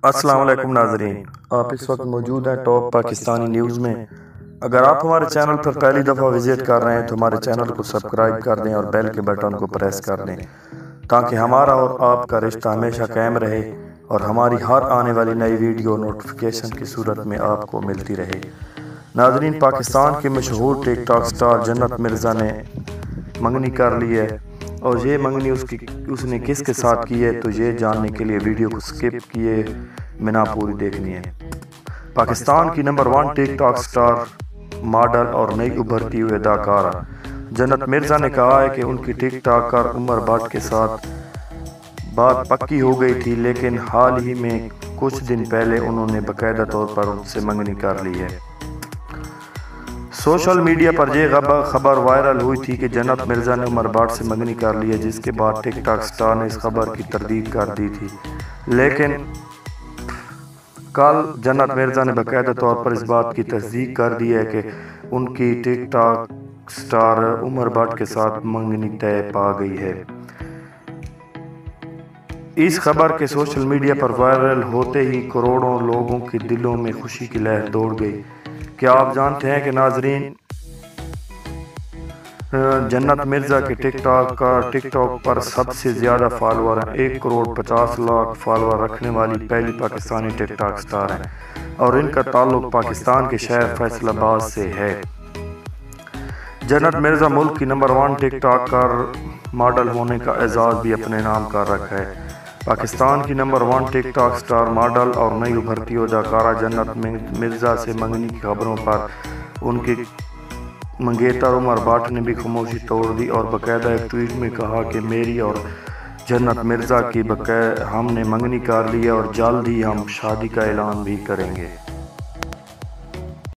السلام علیکم ناظرین، آپ اس وقت موجود ہیں ٹاپ پاکستانی نیوز میں۔ اگر آپ ہمارے چینل پر پہلی دفعہ وزٹ کر رہے ہیں تو ہمارے چینل کو سبسکرائب کر دیں اور بیل کے بٹن کو پریس کر دیں تاکہ ہمارا اور آپ کا رشتہ ہمیشہ قائم رہے اور ہماری ہر آنے والی نئی ویڈیو نوٹیفیکیشن کی صورت میں آپ کو ملتی رہے۔ ناظرین، پاکستان کے مشہور ٹک ٹاک سٹار جنت مرزا نے منگنی کر لی ہے، اور یہ منگنی اس نے کس کے ساتھ کی ہے تو یہ جاننے کے لیے ویڈیو کو سکپ کیے بنا پوری دیکھنی ہے۔ پاکستان کی نمبر 1 ٹک ٹاک سٹار، ماڈل اور نئی ابھرتی ہوئی اداکارہ جنت مرزا نے کہا ہے کہ ان کی ٹک ٹاکر عمر بٹ کے ساتھ بات پکی ہو گئی تھی، لیکن حال ہی میں کچھ دن پہلے انہوں نے باقاعدہ طور پر ان سے منگنی کر لی ہے۔ سوشل میڈیا پر یہ خبر وائرل ہوئی تھی کہ جنت مرزا نے عمر بٹ سے منگنی کر لی ہے، جس کے بعد ٹک ٹاک سٹار نے اس خبر کی تردید کر دی تھی، لیکن کل جنت مرزا نے باقاعدہ طور پر اس بات کی تصدیق کر دی ہے کہ ان کی ٹک ٹاک سٹار عمر بٹ کے ساتھ منگنی طے پا گئی ہے۔ اس خبر کے سوشل میڈیا پر وائرل ہوتے ہی کروڑوں لوگوں کے دلوں میں خوشی کی لہر دوڑ گئی۔ کیا آپ جانتے ہیں کہ ناظرین، جنت مرزا کے ٹک ٹاک پر سب سے زیادہ فالوور ہیں، 1,50,00,000 فالوور رکھنے والی پہلی پاکستانی ٹک ٹاک سٹار ہیں، اور ان کا تعلق پاکستان کے شہر فیصل آباد سے ہے۔ جنت مرزا ملک کی نمبر 1 ٹک ٹاکر ماڈل ہونے کا اعزاز بھی اپنے نام کر رکھا ہے۔ پاکستان کی نمبر 1 ٹک ٹاک سٹار، ماڈل اور نئی ابھرتی ہوئی اداکارہ جنت مرزا سے منگنی کی خبروں پر ان کے منگیتر عمر بٹ نے بھی خاموشی توڑ دی اور باقاعدہ ایک ٹویٹ میں کہا کہ میری اور جنت مرزا کی ہم نے منگنی کر لی ہے اور جلد ہی ہم شادی کا اعلان بھی کریں گے۔